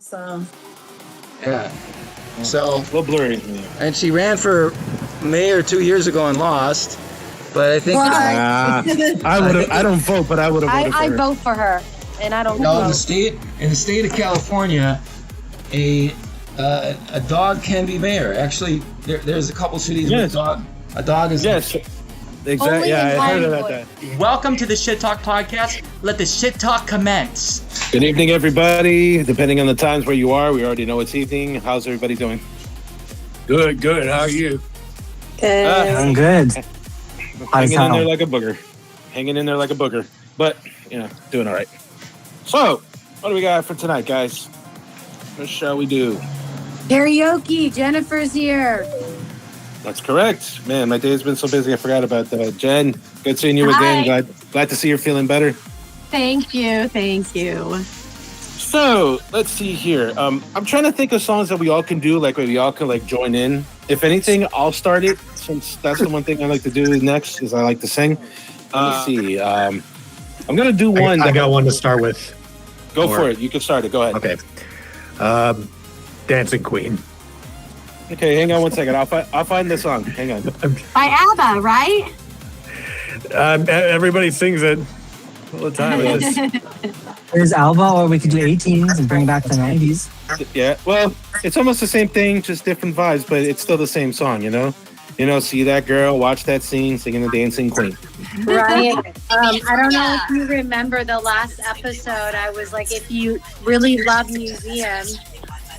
So. Yeah. So. A little blurry. And she ran for mayor 2 years ago and lost. But I think I don't vote, but I would have voted for her. I vote for her, and I don't vote. In the state of California, a dog can be mayor. Actually, there's a couple cities where a dog is. Yes. Exactly. Yeah, I heard about that. Welcome to the Shit Talk podcast. Let the shit talk commence. Good evening, everybody. Depending on the times where you are, we already know it's evening. How's everybody doing? Good. How are you? Good. I'm good. Hanging in there like a booger. But, doing all right. So, what do we got for tonight, guys? What shall we do? Karaoke. Jennifer's here. That's correct. Man, my day's been so busy, I forgot about that. Jen, good seeing you again. Glad to see you're feeling better. Thank you. So, let's see here. I'm trying to think of songs that we all can do, like where we all can join in. If anything, I'll start it, since that's the one thing I like to do next, is I like to sing. Let me see. I'm going to do one. I got one to start with. Go for it. You can start it. Go ahead. Okay. Dancing Queen. Okay, hang on one second. I'll find the song. Hang on. By ABBA, right? Everybody sings it all the time. There's Alba, or we could do 18s and bring back the 90s. Yeah, well, it's almost the same thing, just different vibes, but it's still the same song, see that girl, watch that scene, singing the Dancing Queen. Right. I don't know if you remember the last episode. I was like, if you really love museums,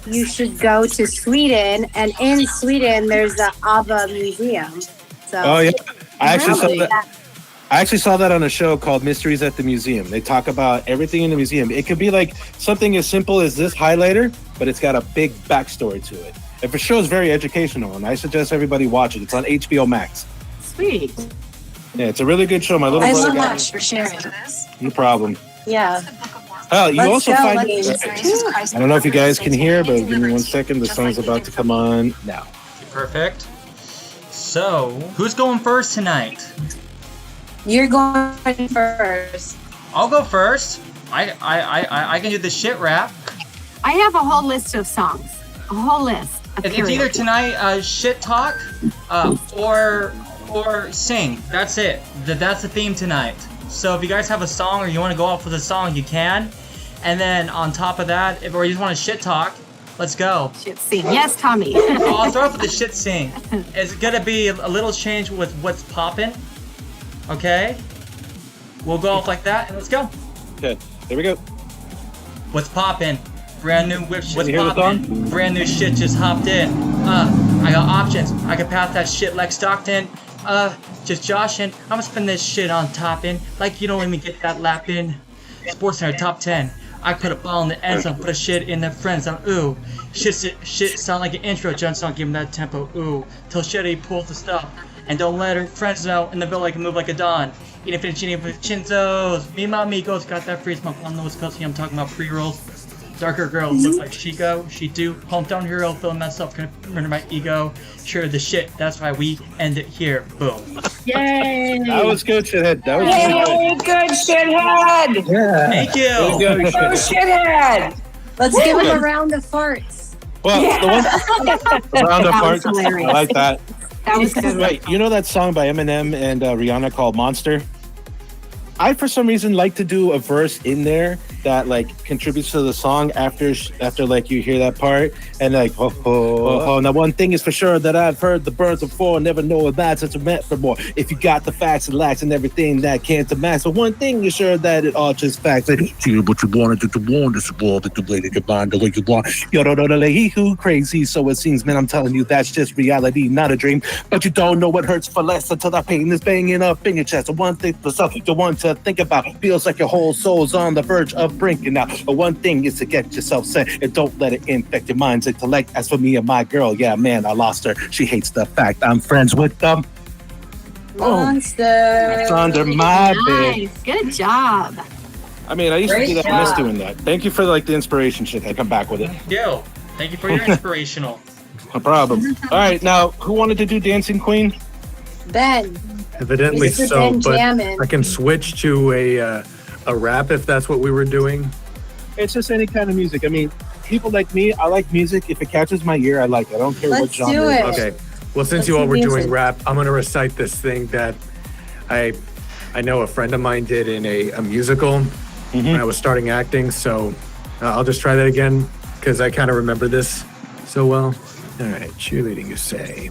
you should go to Sweden. And in Sweden, there's the ABBA Museum. So, oh, yeah. I actually saw that on a show called Mysteries at the Museum. They talk about everything in the museum. It could be like something as simple as this highlighter, but it's got a big backstory to it. And the show is very educational, and I suggest everybody watch it. It's on HBO Max. Sweet. Yeah, it's a really good show. My little thanks brother so got much for sharing this. No problem. Yeah. You also find. I I don't know if you guys can hear, but give me 1 second. The song's about to come on now. Perfect. So, who's going first tonight? You're going first. I'll go first. I can do the shit rap. I have a whole list of songs. A whole list. It's either tonight shit talk or sing. That's it. That's the theme tonight. So if you guys have a song or you want to go out for the song, you can. And then on top of that, or you just want to shit talk, let's go. Shit sing. Yes, Tommy. I'll throw up with the shit sing. It's gonna be a little change with what's poppin'. Okay? We'll go off like that and let's go. Okay, there we go. What's poppin'? Brand new whip, what's hear the poppin'? Brand new shit just hopped in. I got options. I can pass that shit like Stockton. Just joshin'. I'ma spin this shit on top in. Like you don't let me get that lap in. Sports Center top 10. I put a ball in the end zone, put a shit in the friend zone. Ooh. Shit sound like an intro. Johnson, give him that tempo. Ooh. Till Shetty pulls the stuff. And don't let her friends know in the bill I can move like a Don. Eating fettuccine with chinzos. Me, my amigos got that free smoke on the West Coast. I'm talking about pre-rolls. Darker girl, look like she go, she do. Hometown hero, feeling myself, gonna murder my ego. Sure the shit, that's why we end it here. Boom. Yay! That was good, shithead. That was really good. Good shithead! Yeah. Thank you. Go shithead! Let's give him a round of farts. Well, the round of That was parts, I hilarious. like that. That was good. Wait, you know that song by Eminem and Rihanna called Monster? I, for some reason, like to do a verse in there that contributes to the song after you hear that part, and now one thing is for sure that I've heard the birds before, never know that's such a meant for more. If you got the facts and lacks and everything that can't amass, but one thing is sure that it all just facts. See what you wanted to want, this world that you later your mind the way you want. You don't know he who crazy, so it seems, man. I'm telling you, that's just reality, not a dream. But you don't know what hurts for less until that pain is banging up in your chest. The one thing for something you want to think about feels like your whole soul's on the verge of breaking out. But one thing is to get yourself set and don't let it infect your mind's intellect. As for me and my girl, yeah, man, I lost her. She hates the fact I'm friends with them. Monster. It's under my bed. Nice. Good job. I mean, I used to do that. I miss job. doing that. Thank you for the inspiration shit. I come back with it. Yo, thank you for your inspirational. No problem. All right, now who wanted to do Dancing Queen? Ben. Evidently This is so, Ben but jamming. I can switch to a rap if that's what we were doing. It's just any kind of music. I mean, people like me, I like music. If it catches my ear, I like it. I don't care what Let's genre. do it. Okay. Well, since Let's you all do were doing music. rap, I'm gonna recite this thing that I know a friend of mine did in a musical when I was starting acting. So I'll just try that again because I kind of remember this so well. All right, cheerleading, you say.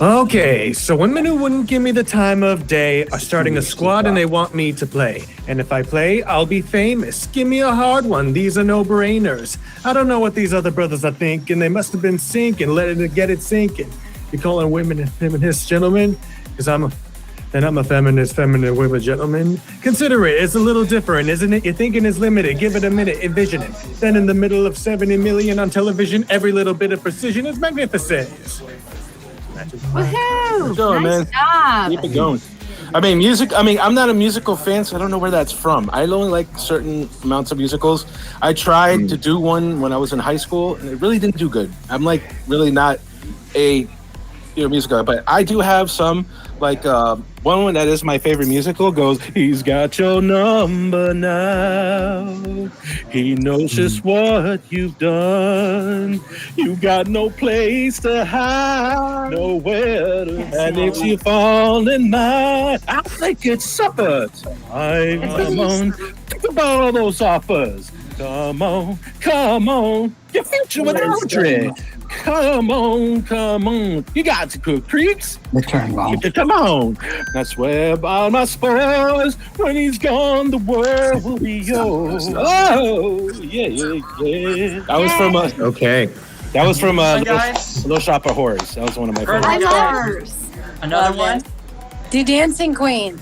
Okay, so women who wouldn't give me the time of day are starting a squad and they want me to play. And if I play, I'll be famous. Give me a hard one, these are no-brainers. I don't know what these other brothers are thinking. They must have been sinking, letting it get it sinking. You calling women feminist gentlemen? Because I'm a feminist women gentleman. Consider it, it's a little different, isn't it? Your thinking is limited, give it a minute, envision it. Then in the middle of 70 million on television, every little bit of precision is magnificent. Woohoo! Going, Nice job. Keep it going. I mean, music. I mean, I'm not a musical fan, so I don't know where that's from. I only like certain amounts of musicals. I tried to do one when I was in high school, and it really didn't do good. I'm like really not a musical, but I do have some. Like one that is my favorite musical goes, he's got your number now. He knows just what you've done. You got no place to hide, nowhere to and if you fall in line, I think it's supper time. Come on, think about all those offers. Come on, your future without dread. Come on. You got to cook creeks. Return long. Come on. I swear by my spurs, when he's gone, the world will be yours. Oh, yeah. That was from Okay. Little Shop of Horrors. That was one of my Perfect. favorites. Lovers. Another one. Do Dancing Queen.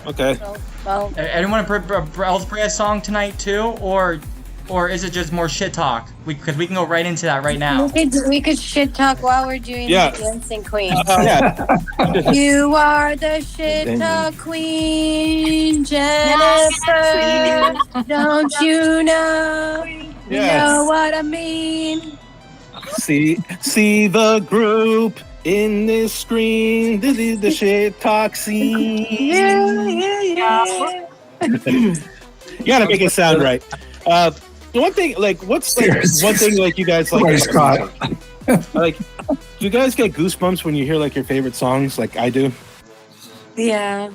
Okay. Well, Anyone else bring a song tonight too, or is it just more shit talk? Because we can go right into that right now. we could shit talk while we're doing Yeah. the Dancing Queen. Yeah. You are the shit talk queen, Jennifer. Don't you know? You Yes. know what I mean? See the group in this screen. This is the shit talk scene. Yeah. You gotta make it sound right. One thing, like, what's like, one thing like you guys like? Like, do you guys get goosebumps when you hear like your favorite songs, like I do? Yeah.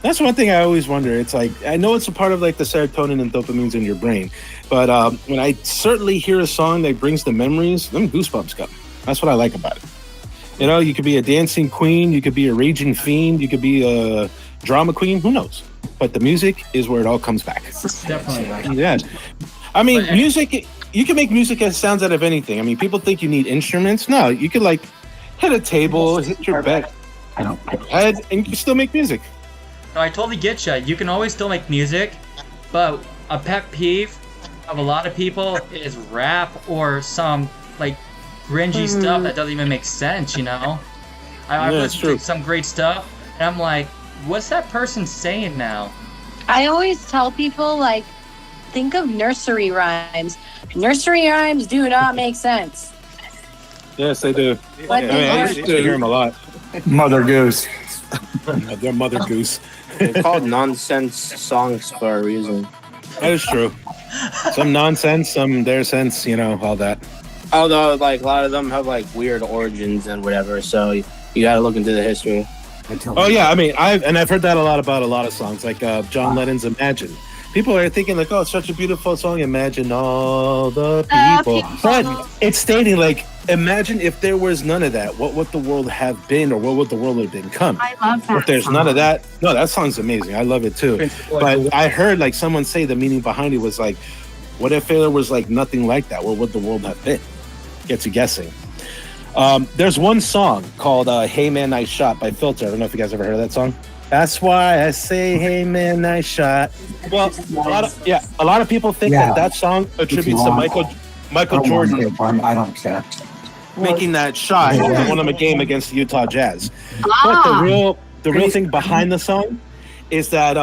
That's one thing I always wonder. It's like I know it's a part of like the serotonin and dopamines in your brain, but when I certainly hear a song that brings the memories, them goosebumps come. That's what I like about it. You know, you could be a dancing queen, you could be a raging fiend, you could be a drama queen. Who knows? But the music is where it all comes back. Definitely. Yeah. I mean, music, you can make music that sounds out of anything. I mean, people think you need instruments. No, you could like hit a table, hit your head, and you can still make music. No, I totally get you. You can always still make music, but a pet peeve of a lot of people is rap or some like cringy stuff that doesn't even make sense, you know? I Yeah, it's listen true. to some great stuff, and I'm like, what's that person saying now? I always tell people, like, think of nursery rhymes. Nursery rhymes do not make sense. Yes, they do. But I mean, I used to hear them a lot. Mother Goose. They're Mother Goose. They're called nonsense songs for a reason. That is true. Some nonsense, some their sense, you know, all that. Although, like, a lot of them have, like, weird origins and whatever, so you gotta look into the history. Oh yeah, I mean, I've heard that a lot about a lot of songs, like John Lennon's "Imagine." People are thinking like, "Oh, it's such a beautiful song. Imagine all the people," but it's stating like, "Imagine if there was none of that. What would the world have been, or what would the world have become?" I love that. If there's song. none of that, no, that song's amazing. I love it too. But I heard like someone say the meaning behind it was like, "What if there was like nothing like that? What would the world have been?" Gets you guessing. There's one song called "Hey Man, Nice Shot" by Filter. I don't know if you guys ever heard of that song. That's why I say, "Hey man, nice shot." Well, a lot of people think that song attributes to Michael Jordan I don't care. making that shot and won him a game against the Utah Jazz. But the real thing behind the song is that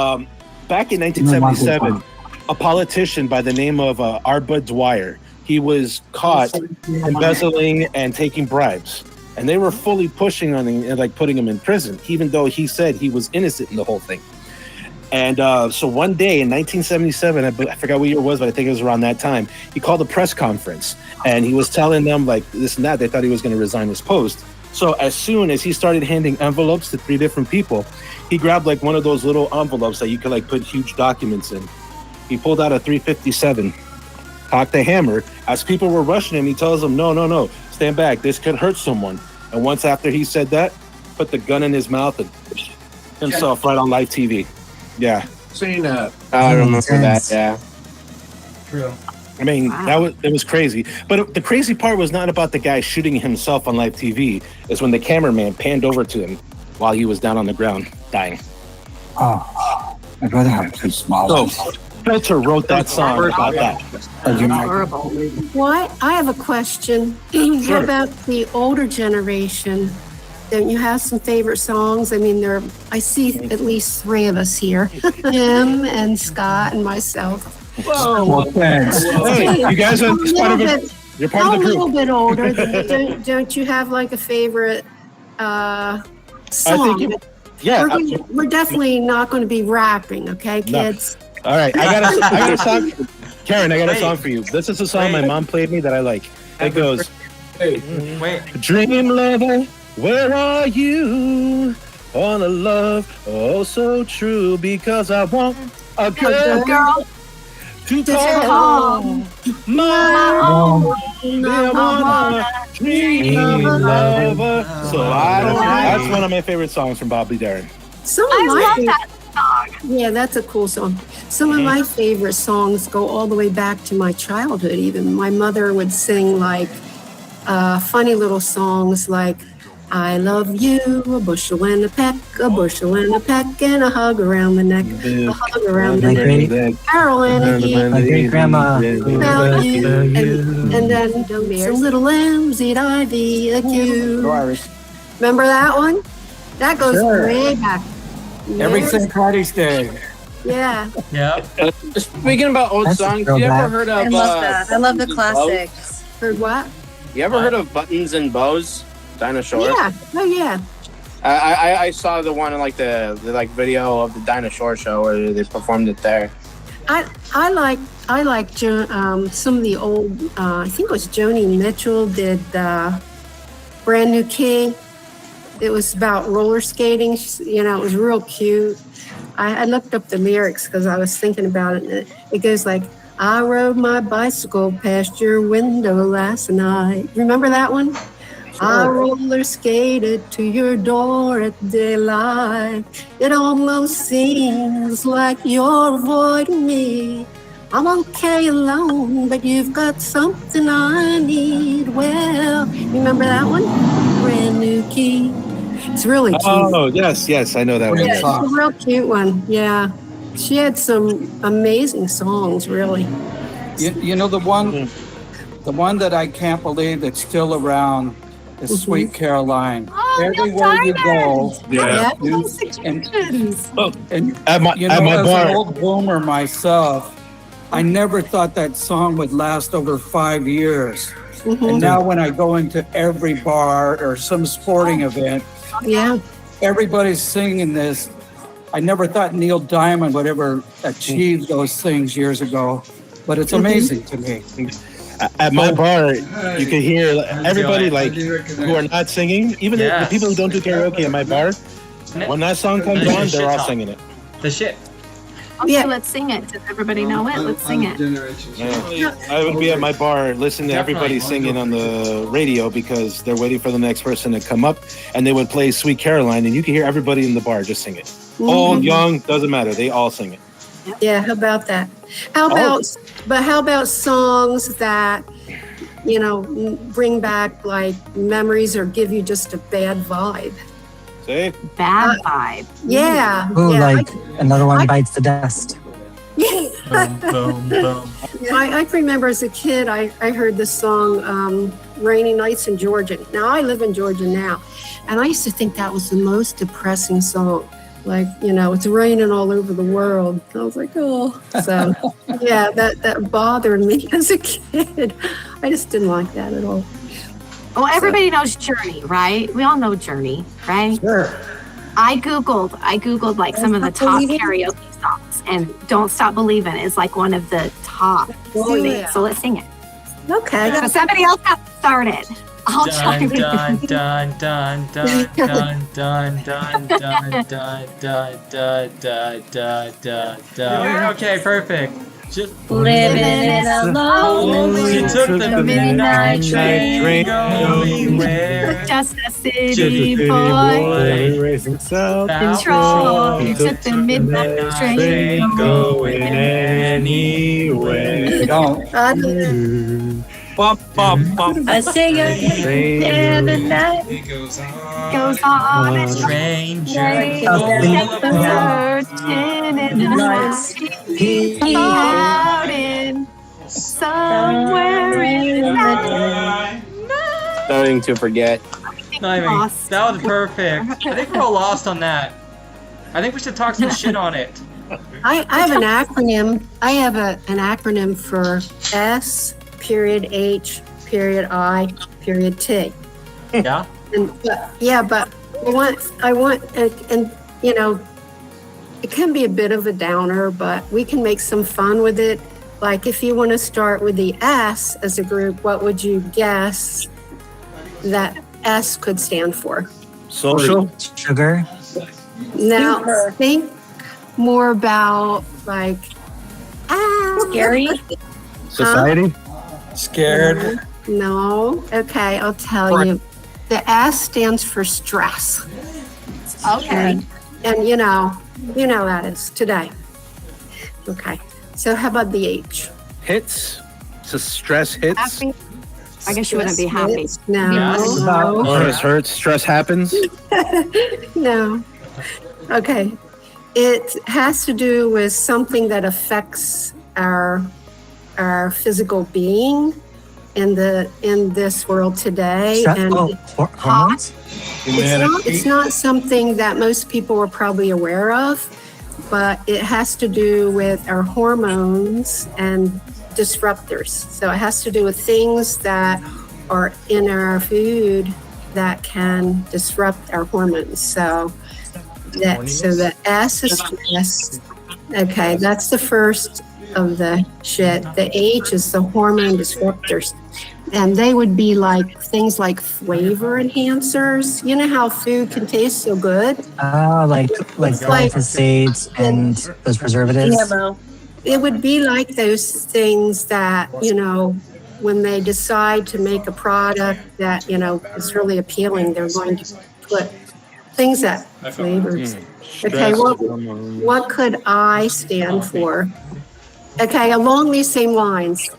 back in 1977, a politician by the name of Arbud Dwyer, he was caught embezzling and taking bribes. And they were fully pushing on him and like putting him in prison, even though he said he was innocent in the whole thing. And so one day in 1977, I forgot what year it was, but I think it was around that time, he called a press conference and he was telling them like this and that. They thought he was going to resign his post. So as soon as he started handing envelopes to 3 different people, he grabbed like one of those little envelopes that you could like put huge documents in. He pulled out a 357, cocked the hammer. As people were rushing him, he tells them, no, stand back. This could hurt someone. And once after he said that, put the gun in his mouth and himself right on live TV. Yeah. Seen that. I remember that. Yeah. True. I mean, it was crazy. But the crazy part was not about the guy shooting himself on live TV. It's when the cameraman panned over to him while he was down on the ground dying. Oh, I'd rather have 2 small ones. So Filter wrote that song about that. Horrible. What? I have a question. How about the older generation? Don't you have some favorite songs? I mean, I see at least 3 of us here. Him and Scott and myself. Whoa. Well, thanks. Hey, you guys are part of it. You're part of the I'm a group. little bit older. Don't you have like a favorite song? We're definitely not going to be rapping, okay, kids? No. All right, I got a song. Karen, I got a song for you. This is a song my mom played me that I like. It goes, Dream lover, where are you? On a love, oh so true, because I want a girl to call my dream lover. So that's one of my favorite songs from Bobby Darin. I love that song. Yeah, that's a cool song. Some of my favorite songs go all the way back to my childhood. Even my mother would sing like funny little songs like I love you, a bushel and a peck, a bushel and a peck, and a hug around the neck, a hug around the neck. Carol and a heat. My great grandma. About you. And then some little lambs eat ivy, a cue. Remember that one? That goes way back. Every St. Patty's Day. Yeah. Yeah. Speaking about old That's songs, you throwback. ever heard of? I love that. I love the classics. Heard what? You ever heard of Buttons and Bows? Dinosaur. Yeah. Oh yeah. I saw the one in like the video of the dinosaur show where they performed it there. I like some of the old. I think it was Joni Mitchell did Brand New King. It was about roller skating. You know, it was real cute. I looked up the lyrics because I was thinking about it. And it goes like, I rode my bicycle past your window last night. Remember that one? I roller skated to your door at daylight. It almost seems like you're avoiding me. I'm okay alone, but you've got something I need. Well, remember that one? Brand New Key. It's really cute. Oh, yes, I know that one. Yeah, it's a real cute one. Yeah. She had some amazing songs, really. You know the one that I can't believe that's still around is Sweet Caroline. Oh, Everywhere you go, and At my as bar. an old boomer myself, I never thought that song would last over 5 years. And now when I go into every bar or some sporting event, everybody's singing this. I never thought Neil Diamond would ever achieve those things years ago, but it's amazing to me. At my bar, you can hear everybody like who are not singing, even the people who don't do karaoke at my bar. When that song comes on, they're all singing it. The shit. Okay, let's sing it. Does everybody know it? Let's sing it. Yeah. I would be at my bar listening to everybody singing on the radio because they're waiting for the next person to come up, and they would play Sweet Caroline, and you can hear everybody in the bar just sing it. Old, young, doesn't matter. They all sing it. Yeah, how about that? How about songs that, you know, bring back like memories or give you just a bad vibe? Say? Bad vibe. Yeah. Ooh, yeah, like another one bites the dust. Boom, boom, boom. I can remember as a kid, I heard the song Rainy Nights in Georgia. Now, I live in Georgia now, and I used to think that was the most depressing song. Like, you know, it's raining all over the world. I was like, oh. So, yeah, that bothered me as a kid. I just didn't like that at all. Well, everybody knows Journey, right? We all know Journey, right? Sure. I googled like some of the top karaoke songs, and "Don't Stop Believin'" is like one of the top. So let's sing it. Okay. So somebody else got started. I'll try Dun to dun dun dun dun dun dun dun dun dun dun dun dun dun. Okay, perfect. Just Living in a lonely she took the midnight train going where? just a city boy. Racing south Control. He took the midnight train going anywhere. Bump, bump, bump. a singer every night. It goes on. Goes on a Stranger. searching in the night. Out in somewhere in the night. Starting to forget. I mean, Lost. that was perfect. I think we're all lost on that. I think we should talk some shit on it. I have an acronym. I have an acronym for S, period H, period I, period T. Yeah? But I want, and you know, it can be a bit of a downer, but we can make some fun with it. Like if you want to start with the S as a group, what would you guess that S could stand for? Social. Sugar. Now think more about like Scary. Society. Scared. No. Okay, I'll tell you. The S stands for stress. Okay. And you know that is today. Okay. So how about the H? Hits. So stress hits. Happy? I guess you wouldn't be happy. No. Yes. No. Stress hurts. Stress happens. No. Okay. It has to do with something that affects our physical being in this world today. And Hormones? it's not something that most people are probably aware of, but it has to do with our hormones and disruptors. So it has to do with things that are in our food that can disrupt our hormones. So the S is stress. Okay, that's the first of the shit. The H is the hormone disruptors. And they would be like things like flavor enhancers. You know how food can taste so good? Like glyphosates and those preservatives. It would be like those things that, when they decide to make a product that, is really appealing, they're going to put things that flavors. Okay, what could I stand for? Okay, along these same lines.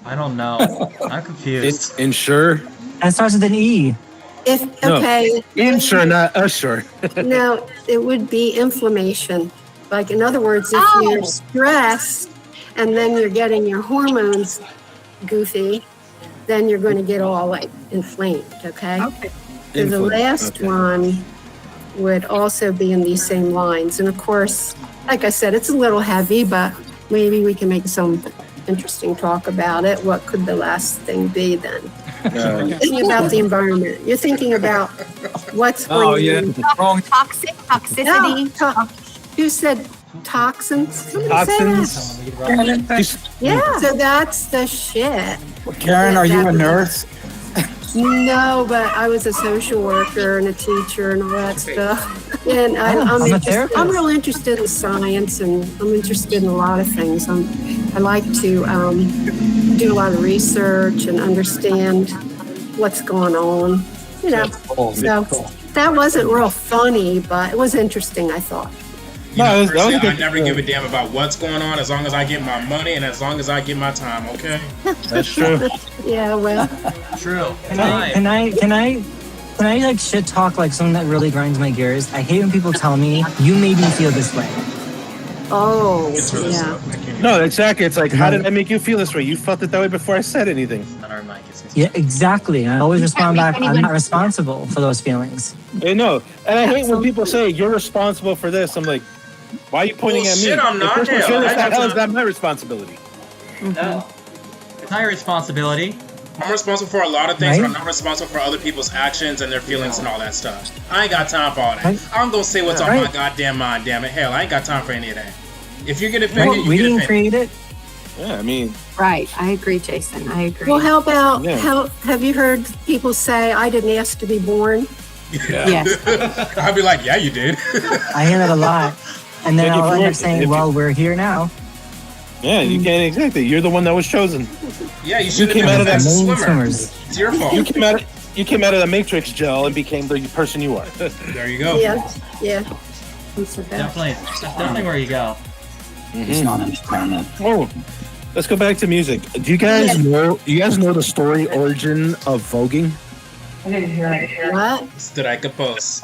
I don't know. I'm confused. It's ensure. That starts with an E. Ensure, not assure. No, it would be inflammation. Like, in other words, if you're stressed and then you're getting your hormones goofy, then you're going to get all like inflamed, okay? So the last one would also be in these same lines. And of course, like I said, it's a little heavy, but maybe we can make some interesting talk about it. What could the last thing be then? You're thinking about the environment. You're thinking about what's going on. Toxicity. Who said toxins? Somebody said that. Yeah, so that's the shit. Karen, are you a nurse? No, but I was a social worker and a teacher and all that stuff. And I'm real interested in science, and I'm interested in a lot of things. I like to do a lot of research and understand what's going on. So that wasn't real funny, but it was interesting, I thought. I never give a damn about what's going on as long as I get my money and as long as I get my time, okay? That's true. Yeah, well. True. Can I like shit talk like something that really grinds my gears? I hate when people tell me, you made me feel this way. Oh, Really yeah. No, exactly. It's like, how did I make you feel this way? You felt it that way before I said anything. Yeah, exactly. I always respond back, I'm not responsible for those feelings. I know. And I hate when people say, you're responsible for this. I'm like, why are you pointing at me? Shit, I'm not. How is that my responsibility? No. It's not your responsibility. I'm responsible for a lot of things, Right? but I'm not responsible for other people's actions and their feelings and all that stuff. I ain't got time for all that. I'm gonna say what's on my goddamn mind, damn it. Hell, I ain't got time for any of that. If you get offended, you we get didn't offended. create it. Yeah, I mean, Right. I agree, Jason. I agree. Well, how about, Yeah. have you heard people say, I didn't ask to be born? Yes. I'd be like, yeah, you did. I hear that a lot. And then If I'll end you- up saying, if well, we're here now. yeah, you can't exactly. You're the one that was chosen. Yeah, you should have came been out the of that fastest main swimmer. swimmers. It's your fault. You came out of the Matrix gel and became the person you are. There you go. Yeah, yeah. Definitely, that's definitely where you go. It's not an experiment. Oh, let's go back to music. Do you guys know? You guys know the story origin of voguing? What? Strike pose.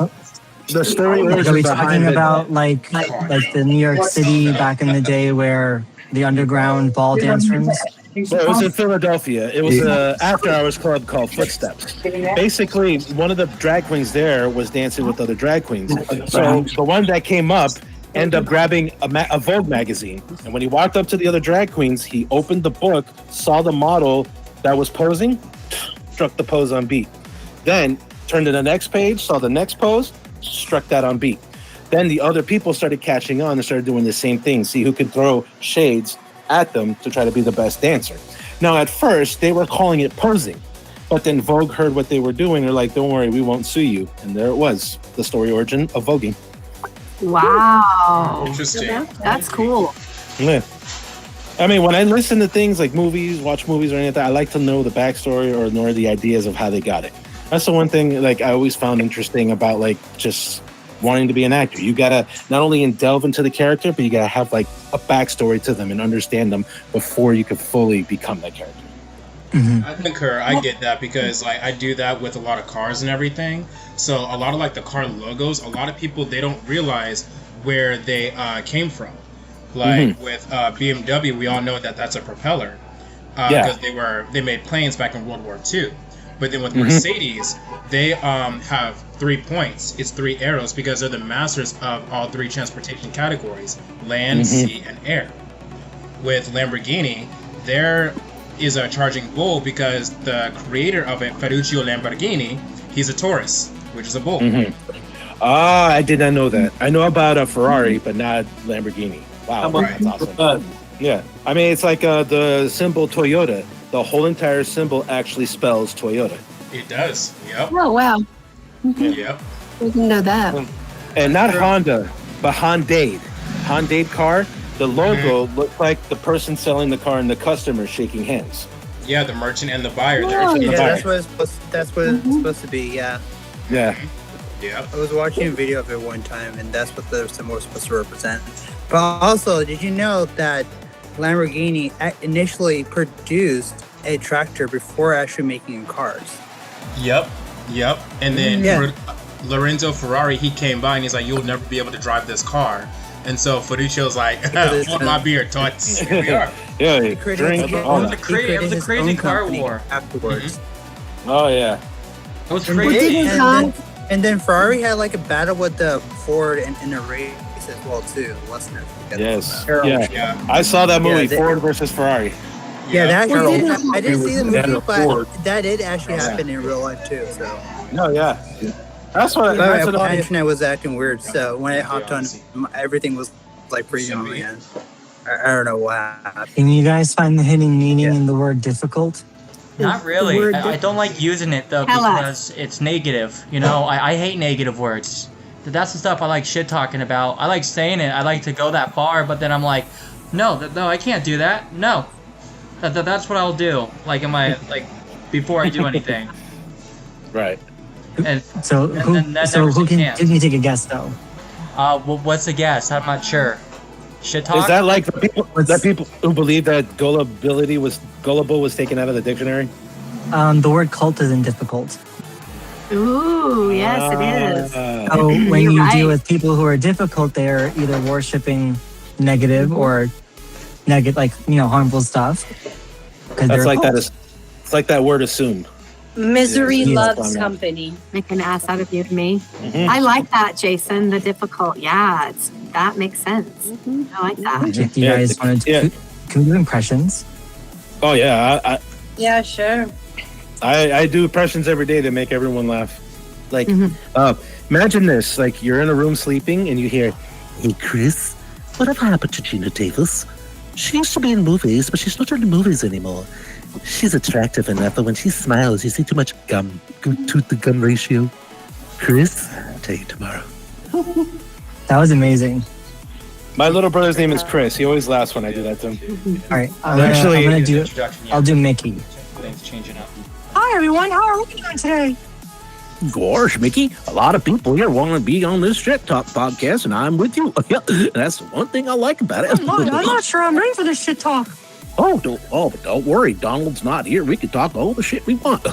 The story Are origin we behind talking it. about like the New York City back in the day where the underground ball dance rooms? Well, it was in Philadelphia. It was an after-hours club called Footsteps. Basically, one of the drag queens there was dancing with other drag queens. So the one that came up ended up grabbing a Vogue magazine. And when he walked up to the other drag queens, he opened the book, saw the model that was posing, struck the pose on beat. Then turned to the next page, saw the next pose, struck that on beat. Then the other people started catching on and started doing the same thing, see who could throw shades at them to try to be the best dancer. Now, at first, they were calling it posing, but then Vogue heard what they were doing. They're like, don't worry, we won't sue you. And there it was, the story origin of voguing. Wow. Interesting. That's cool. Yeah. I mean, when I listen to things like movies, watch movies or anything, I like to know the backstory or know the ideas of how they got it. That's the one thing like I always found interesting about like just wanting to be an actor. You gotta not only delve into the character, but you gotta have like a backstory to them and understand them before you could fully become that character. I concur. I get that because like I do that with a lot of cars and everything. So a lot of like the car logos, a lot of people they don't realize where they came from. Like with BMW, we all know that that's a propeller because they made planes back in World War II. But then with Mercedes, they have 3 points. It's 3 arrows because they're the masters of all 3 transportation categories: land, sea, and air. With Lamborghini, there is a charging bull because the creator of it, Ferruccio Lamborghini, he's a Taurus, which is a bull. Ah, I did not know that. I know about a Ferrari, but not Lamborghini. Wow, that's awesome. Yeah, I mean, it's like the symbol Toyota. The whole entire symbol actually spells Toyota. It does. Yep. Oh, wow. Yep. I didn't know that. And not Honda, but Hyundai. Hyundai car, the logo looks like the person selling the car and the customer shaking hands. Yeah, the merchant and the buyer. Oh, Yeah, that's what it's supposed to be. Yeah. Yeah. Yeah. I was watching a video of it one time, and that's what the symbol was supposed to represent. But also, did you know that Lamborghini initially produced a tractor before actually making cars? Yep. And then Lorenzo Ferrari, he came by and he's like, "You'll never be able to drive this car." And so Ferruccio's like, "Want my beer, tots?" Here we are. Yeah, He created drink his all own- that. It was a his crazy own car company war. afterwards. Oh yeah. It was And crazy. and then Ferrari had like a battle with the Ford in a race as well too. Let's not forget Yes. about that. Yeah. I saw that movie, they- Ford versus Ferrari. Yeah, that Well, actually didn't- I didn't see the movie, Ford. but that did actually happen in real life too. So No, yeah. That's what. my That's what internet was acting weird. So when I hopped on, everything was like freezing on again. I don't know what happened. Can you guys find the hidden meaning in the word difficult? Not really. word I don't like using it though Tell us. because it's negative. You know, I hate negative words. That's the stuff I like shit talking about. I like saying it. I like to go that far, but then I'm like, no, I can't do that. No, that's what I'll do. Like in my before I do anything. Right. And So and who? then that So never who can? stands. Give me take a guess though. Well, what's the guess? I'm not sure. Shit talk. Is that like the people who believe that gullible was taken out of the dictionary? The word cult isn't difficult. Ooh, yes, it is. So when You're you right. deal with people who are difficult, they're either worshiping negative or harmful stuff. That's like that. It's like that word assume. Misery Yeah. loves company. Make an ass out of you and me. Mhm. I like that, Jason. The difficult. Yeah, that makes sense. I like that. If you guys wanted to, can we do impressions? Oh yeah. Yeah, sure. I do impressions every day to make everyone laugh. Like, imagine this: like you're in a room sleeping, and you hear, "Hey, Chris, whatever happened to Gina Davis? She used to be in movies, but she's not in the movies anymore. She's attractive enough, but when she smiles, you see too much gum, tooth to gum ratio. Chris, I'll tell you tomorrow." That was amazing. My little brother's name is Chris. He always laughs when I do that to him. All right, I'll do Mickey. Things changing up. Hi everyone, how are we doing today? Gosh, Mickey, a lot of people here want to be on this Shit Talk podcast, and I'm with you. That's one thing I like about it. I'm not sure I'm ready for this shit talk. But don't worry, Donald's not here. We can talk all the shit we want.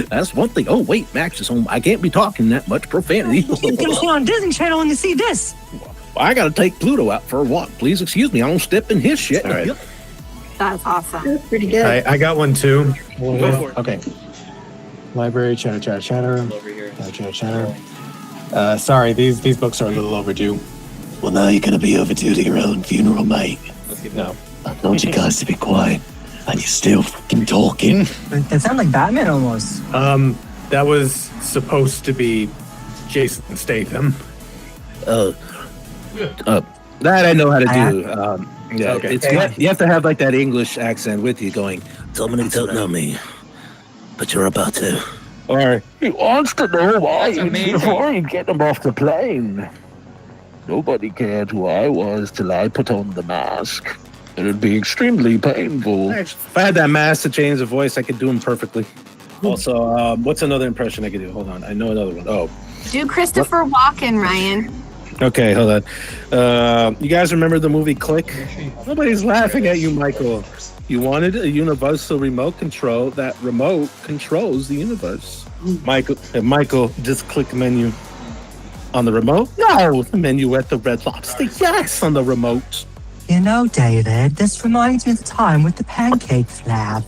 That's one thing. Oh, wait, Max is home. I can't be talking that much profanity. You can see on Disney Channel when you see this. I gotta take Pluto out for a walk. Please excuse me, I don't step in his shit. All right. That's awesome. That's pretty good. I got one too. Go for it. Okay. Library, chatter. Over here. Chatter. Sorry, these books are a little overdue. Well, now you're gonna be overdue to your own funeral, mate. No. I told you guys to be quiet, and you're still fucking talking. That sounds like Batman almost. That was supposed to be Jason Statham. That I know how to do. Yeah, Okay. you have to have like that English accent with you going, Dominic don't know me, but you're about to. or He wants to know why That's amazing. before you get him off the plane. Nobody cared who I was till I put on the mask. It'd be extremely painful. if I had that mask to change the voice, I could do him perfectly. Also, what's another impression I could do? Hold on, I know another one. Oh, Do Christopher Walken, Ryan. okay, hold on. You guys remember the movie Click? Nobody's laughing at you, Michael. You wanted a universal remote control. That remote controls the universe. Michael, just click menu. On the remote? No, the menu at the Red Lobster. Yes, on the remote. You know, David, this reminds me of the time with the pancake flap.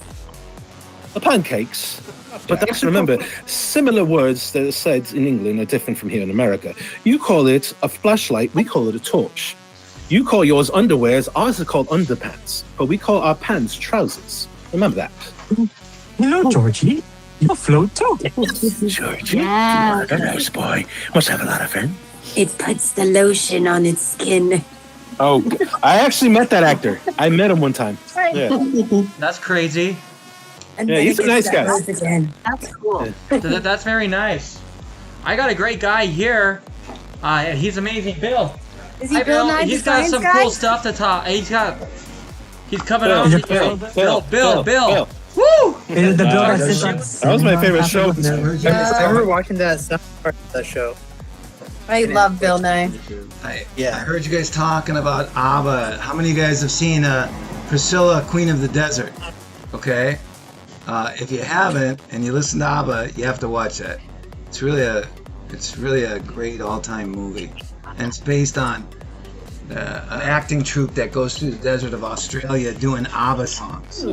The pancakes. But that's, remember, similar words that are said in England are different from here in America. You call it a flashlight, we call it a torch. You call yours underwears, ours are called underpants. But we call our pants trousers. Remember that. You know, Georgie, you float too. Georgie, Yeah. what a nice boy. Must have a lot of fun. It puts the lotion on its skin. Oh, I actually met that actor. I met him one time. Yeah, That's crazy. yeah, he's a nice guy. That's cool. That's very nice. I got a great guy here. He's amazing, Bill. Is he Hi, Bill Nye the He's got Science some Guy? cool stuff to talk. He's coming Bill, out. Bill. Woo! The Bill that That sits was my favorite show. I remember watching that part of that show. I love Bill Nye. I heard you guys talking about ABBA. How many of you guys have seen Priscilla, Queen of the Desert? Okay? If you haven't and you listen to ABBA, you have to watch that. It's really a great all-time movie. And it's based on an acting troupe that goes through the desert of Australia doing ABBA songs.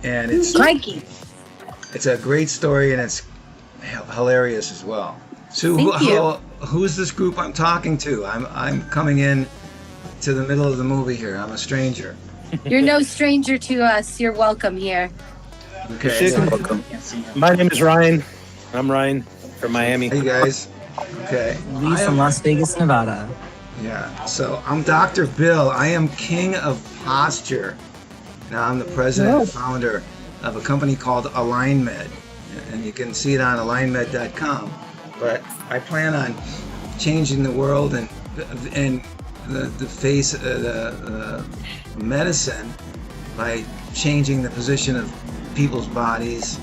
And it's a great story, and it's hilarious as well. So who's this group I'm talking to? I'm coming in to the middle of the movie here. I'm a stranger. You're no stranger to us. You're welcome here. Okay. Welcome. My name is Ryan. I'm Ryan from Miami. Hey guys. Okay. Lee from Las Vegas, Nevada. Yeah. So I'm Dr. Bill. I am king of posture. Now I'm the president and founder of a company called AlignMed, and you can see it on alignmed.com. But I plan on changing the world and the face of the medicine by changing the position of people's bodies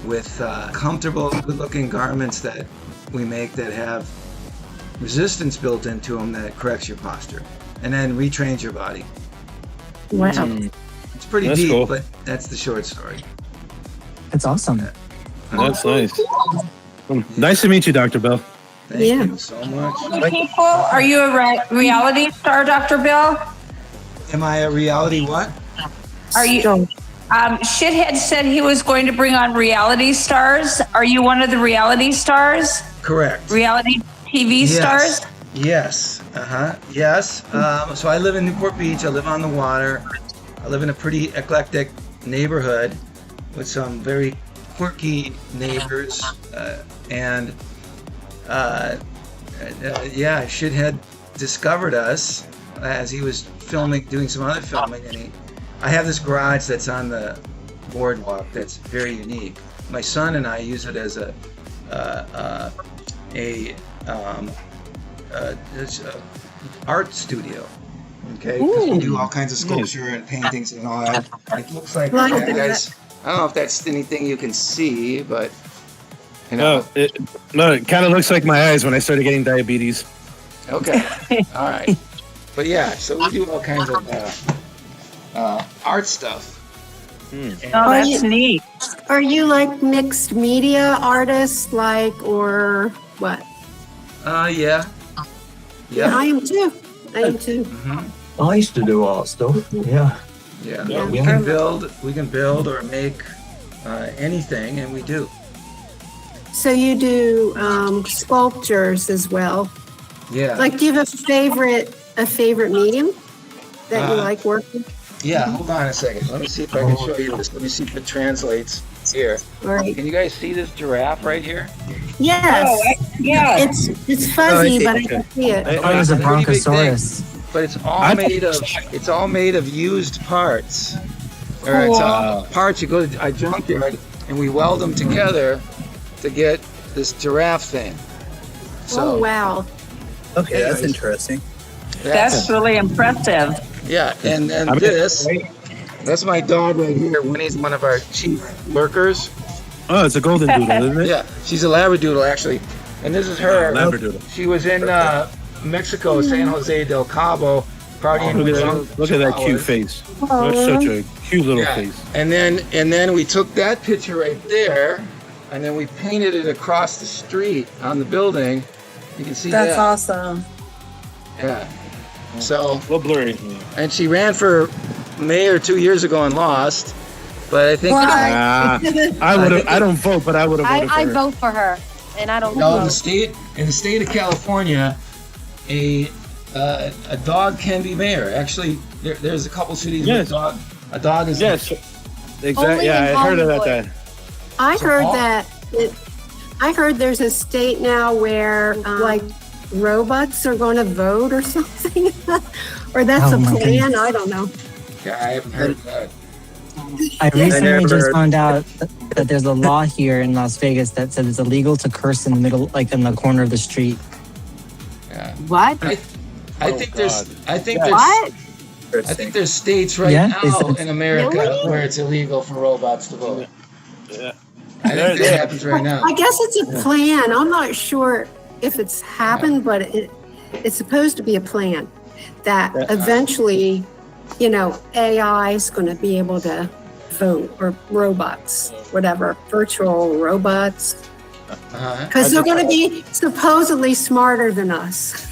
with comfortable, good-looking garments that we make that have resistance built into them that corrects your posture and then retrains your body. Wow. It's pretty That's deep, cool. but that's the short story. That's awesome. That's nice. Nice to meet you, Dr. Bell. Thank you so much. People, are you a reality star, Dr. Bill? Am I a reality what? Are you? Shithead said he was going to bring on reality stars. Are you one of the reality stars? Correct. Reality TV stars? Yes. Yes. So I live in Newport Beach. I live on the water. I live in a pretty eclectic neighborhood with some very quirky neighbors, and yeah, Shithead discovered us as he was doing some other filming, and I have this garage that's on the boardwalk that's very unique. My son and I use it as it's a art studio. Okay, because we do all kinds of sculpture and paintings and all that. It looks like you guys. I don't know if that's anything you can see, but you know. It kind of looks like my eyes when I started getting diabetes. Okay, all right, but yeah, so we do all kinds of art stuff. Oh, that's neat. Are you like mixed media artists, or what? Yeah. Yeah, I am too. I used to do art stuff. Yeah. Yeah. We can build or make anything, and we do. So you do sculptures as well. Yeah. Like, do you have a favorite medium that you like working? Yeah. Hold on a second. Let me see if I can show you this. Let me see if it translates here. All right. Can you guys see this giraffe right here? Yes. Yeah. It's fuzzy, but I can see it. Oh, it was a bronchosaurus. But it's all made of used parts. Or it's parts you go to a junkyard and we weld them together to get this giraffe thing. So, oh wow. Okay, that's interesting. That's really impressive. Yeah, and that's my dog right here. Winnie's one of our chief lurkers. Oh, it's a golden doodle, isn't it? Yeah, she's a labradoodle actually. And this is her. Labradoodle. She was in Mexico, San Jose del Cabo, partying with Look at that cute face. That's such a cute little face. And then we took that picture right there, and then we painted it across the street on the building. You can see That's that. awesome. Yeah. So a little blurry. And she ran for mayor 2 years ago and lost. But I think I don't vote, but I would have voted for her. I vote for her, and I don't No, vote. in the state of California, a dog can be mayor. Actually, there's a couple cities where a dog is. Yes, exactly. Yeah, I heard about that. I heard there's a state now where like robots are going to vote or something, or that's a plan. Goodness. I don't know. Yeah, I haven't heard of that. I recently just found out that there's a law here in Las Vegas that says it's illegal to curse in the middle, like in the corner of the street. Yeah. What? I think there's states right now in America where it's illegal for robots to vote. Yeah. I think that happens right now. I guess it's a plan. I'm not sure if it's happened, but it's supposed to be a plan that eventually, AI is going to be able to vote, or robots, whatever, virtual robots. Because they're going to be supposedly smarter than us.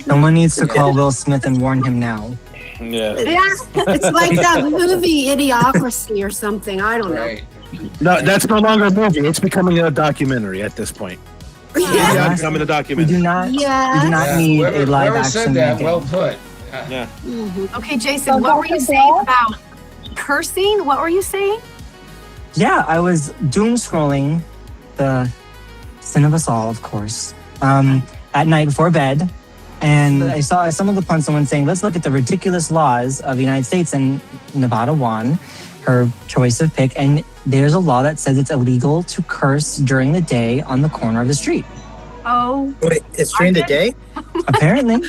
Someone needs to call Will Smith and warn him now. Yeah. It's like that movie Idiocracy or something. I don't know. No, that's no longer a movie. It's becoming a documentary at this point. Yeah. It's becoming a documentary. We do not need a live Whoever action. said that, movie. well put. Yeah. Okay, Jason, what were you saying about cursing? What were you saying? Yeah, I was doom scrolling, the sin of us all, of course, at night before bed. And I saw someone upon someone saying, let's look at the ridiculous laws of the United States, and Nevada won her choice of pick. And there's a law that says it's illegal to curse during the day on the corner of the street. Oh. Wait, it's during the day? Apparently.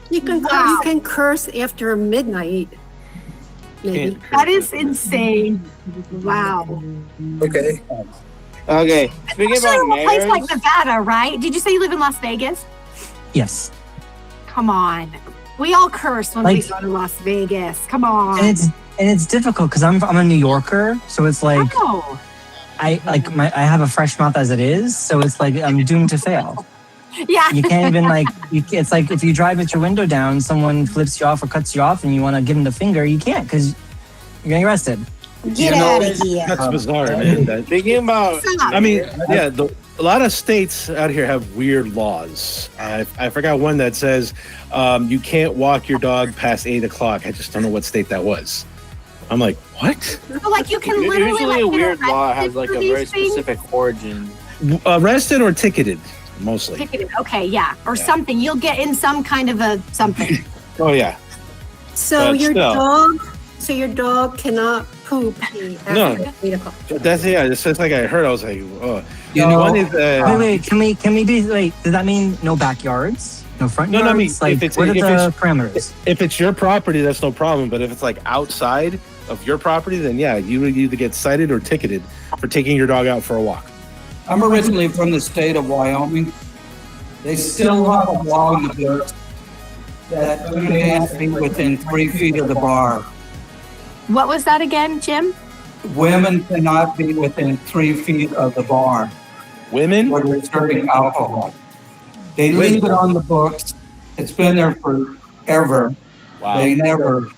You can curse after midnight. Maybe. That is insane. Wow. Okay. Okay. Speaking Especially about in a place mayors, like Nevada, right? Did you say you live in Las Vegas? Yes. Come on. We all curse when we go to Las Vegas. Come on. And it's difficult because I'm a New Yorker, so it's like Oh. I have a fresh mouth as it is, so it's like I'm doomed to fail. Yeah. You can't even it's like if you drive with your window down, someone flips you off or cuts you off and you want to give them the finger, you can't because you're getting arrested. Get out of here. That's bizarre, man. thinking about, I mean, yeah, a lot of states out here have weird laws. I forgot one that says you can't walk your dog past 8 o'clock. I just don't know what state that was. I'm like, what? So, like, you can literally Usually like a get weird law arrested has like for a these very things. specific origin. Arrested or ticketed, mostly. Ticketed. Okay, yeah, or something. You'll get in some kind of a something. Oh yeah. So But your still. dog cannot poop No. after 8 o'clock. That's it's just like I heard. I was like, oh. You know, One is Wait, can we be like? Does that mean no backyards, no front yards? No, I mean, like, if it's what are if the it's parameters? if it's your property, that's no problem. But if it's like outside of your property, then yeah, you would either get cited or ticketed for taking your dog out for a walk. I'm originally from the state of Wyoming. They still have a law in the books that you can't be within 3 feet of the bar. What was that again, Jim? Women cannot be within 3 feet of the bar. Women? When they're serving alcohol. They leave it on the books. It's been there forever. Wow. They never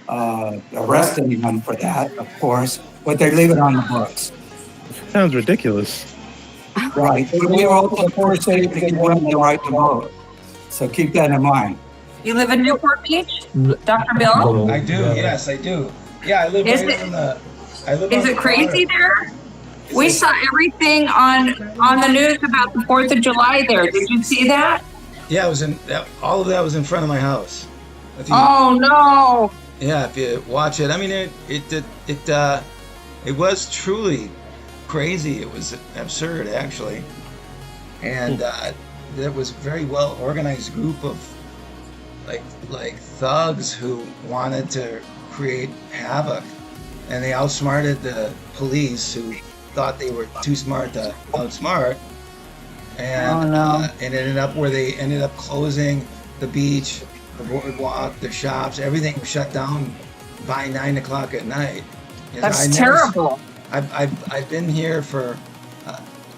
arrest anyone for that, of course, but they leave it on the books. Sounds ridiculous. Right. But we are also the poor state to give women the right to vote. So keep that in mind. You live in Newport Beach, Dr. Bill? I do. Yes, I do. Yeah, I live Is right it- on the. I live Is on it the crazy water. there? We saw everything on the news about the 4th of July there. Did you see that? Yeah, it was all of that was in front of my house. If you- Oh no! Yeah, if you watch it, I mean, it was truly crazy. It was absurd, actually, and there was a very well organized group of like thugs who wanted to create havoc, and they outsmarted the police who thought they were too smart to outsmart, and it ended up where they ended up closing the beach, the boardwalk, the shops, everything was shut down by 9 o'clock at night. You know, That's terrible. I've been here for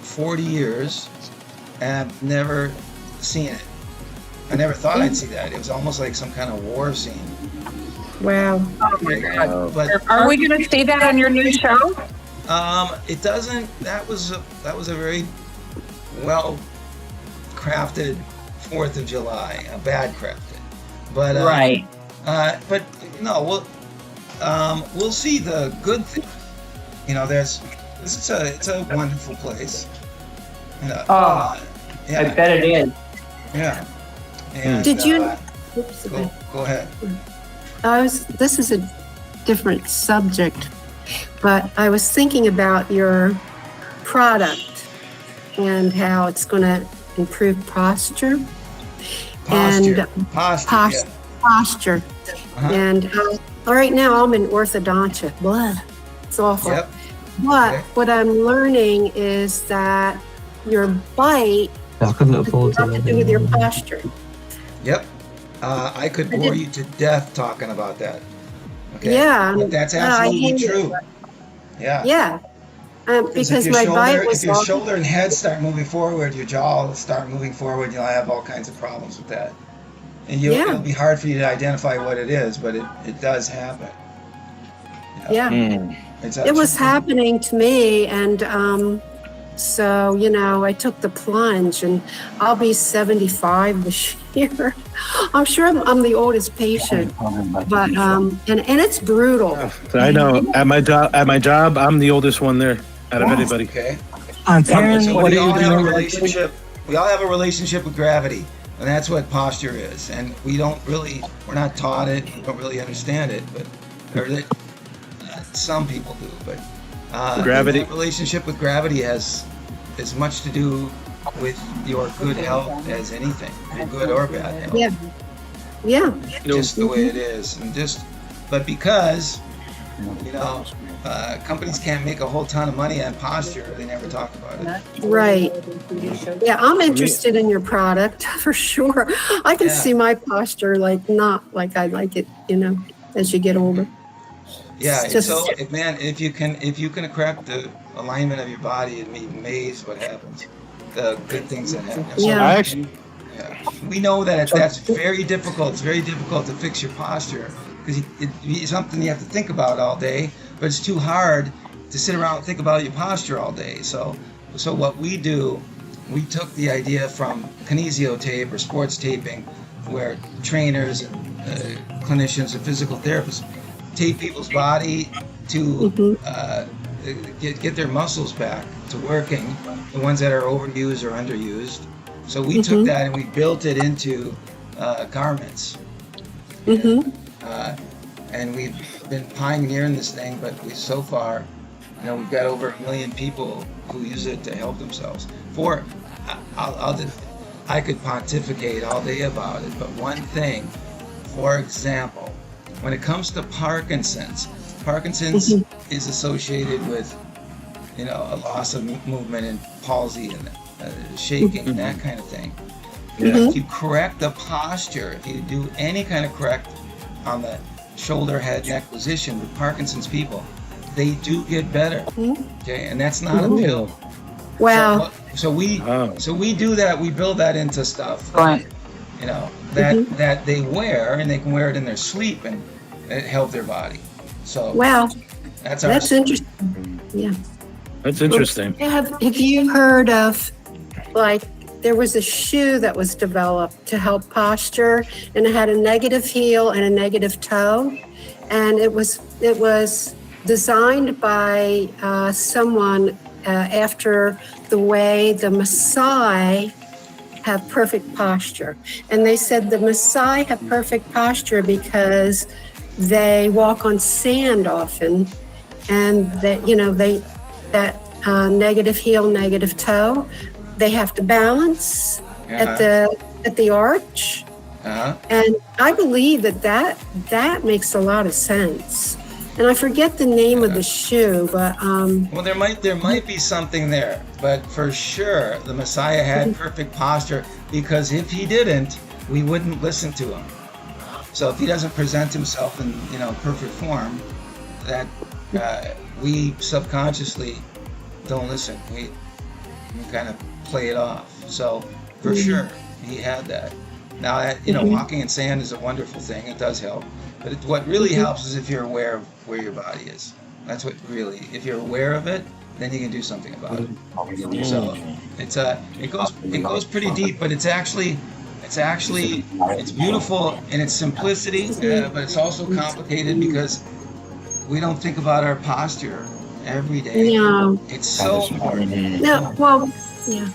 40 years, and I've never seen it. I never thought I'd see that. It was almost like some kind of war scene. Wow. Oh my God. But Are we going to see that on your new show? it doesn't. That was a very well crafted 4th of July, bad crafted, but Right. But no, we'll see the good thing. You know, it's a wonderful place. You know, Oh, yeah, I bet it is. yeah. And, Did you? Go ahead. This is a different subject, but I was thinking about your product and how it's going to improve posture. Posture. And Posture. posture. Uh-huh. And right now I'm in orthodontia. Blah. It's awful. Yep. But Okay. what I'm learning is that your bite has nothing to do with your posture. Yep. I could bore you to death talking about that. Okay. Yeah. But that's I absolutely hate it. true. Yeah. Yeah. Because if your my shoulder, bite was if your off. shoulder and head start moving forward, your jaw will start moving forward. You'll have all kinds of problems with that, and it'll be hard for you to identify what it is, but it does happen. Yeah. It's It was happening to me, and so I took the plunge, and I'll be 75 this year. I'm sure I'm the oldest patient, but and it's brutal. I know. At my job, I'm the oldest one there out of anybody. Okay. Taryn, So what we are all you have a doing? relationship. We all have a relationship with gravity, and that's what posture is. And we're not taught it. We don't really understand it, some people do. But Gravity. that relationship with gravity has as much to do with your good health as anything, your good or bad health. Yeah. Yeah. Just the way it is, but because companies can't make a whole ton of money on posture, they never talk about it. Right. Yeah, I'm interested in your product for sure. I can see my posture not like I like it, as you get older. Yeah, It's just- so if you can correct the alignment of your body, you'd be amazed what happens. The good things that happen. So, Yeah. we know that that's very difficult. It's very difficult to fix your posture because it's something you have to think about all day. But it's too hard to sit around and think about your posture all day. So what we do, we took the idea from kinesio tape or sports taping, where trainers and clinicians and physical therapists tape people's body to get their muscles back to working, the ones that are overused or underused. So we took that and we built it into garments. And we've been pioneering this thing, but so far, we've got over 1 million people who use it to help themselves. I could pontificate all day about it, but one thing, for example, when it comes to Parkinson's is associated with, a loss of movement and palsy and shaking and that kind of thing. If you correct the posture, if you do any kind of correct on the shoulder, head, neck position with Parkinson's people, they do get better. Okay, and that's not a pill. Wow. So we do that. We build that into stuff. Right. That they wear, and they can wear it in their sleep and it help their body. So wow, that's interesting. Yeah, that's interesting. Have you heard of there was a shoe that was developed to help posture, and it had a negative heel and a negative toe, and it was designed by someone after the way the Maasai have perfect posture. And they said the Maasai have perfect posture because they walk on sand often, and that negative heel, negative toe, they have to balance at the arch. And I believe that makes a lot of sense. And I forget the name of the shoe, but well, there might be something there, but for sure the Messiah had perfect posture, because if he didn't, we wouldn't listen to him. So if he doesn't present himself in perfect form, that we subconsciously don't listen. We kind of play it off. So for sure he had that. Now walking in sand is a wonderful thing. It does help. But what really helps is if you're aware of where your body is. That's what really, if you're aware of it, then you can do something about it. So it goes pretty deep, but it's beautiful in its simplicity, but it's also complicated because we don't think about our posture every day. No. It's so important. No, well, yeah.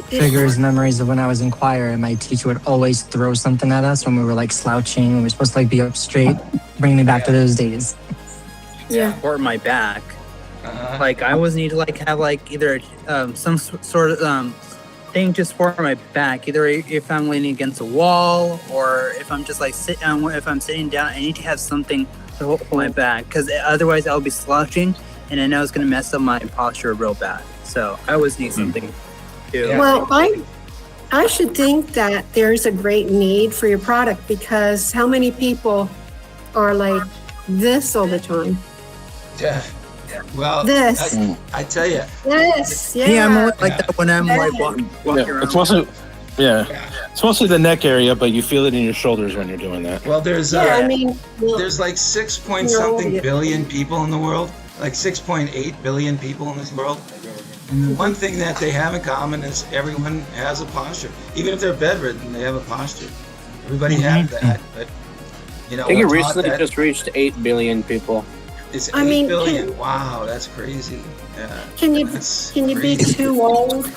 Triggers memories of when I was in choir, and my teacher would always throw something at us when we were slouching. We were supposed to be up straight. Bring me back to those days. Yeah. Or my back. I always need to have either some sort of thing just for my back. Either if I'm leaning against a wall, or if I'm just if I'm sitting down, I need to have something to hold my back, because otherwise I'll be slouching, and I know it's going to mess up my posture real bad. So I always need something. Yeah. Well, I should think that there's a great need for your product, because how many people are like this all the time? Yeah. Well, this. I tell you. Yes. Yeah. Yeah, I'm like that when I'm walking around. It's mostly the neck area, but you feel it in your shoulders when you're doing that. Well, there's there's 6 point something billion people in the world, 6.8 billion people in this world. And the one thing that they have in common is everyone has a posture. Even if they're bedridden, they have a posture. Everybody has that, but I think it recently just reached 8 billion people. It's 8 billion. Wow, that's crazy. Yeah. Can you be too old?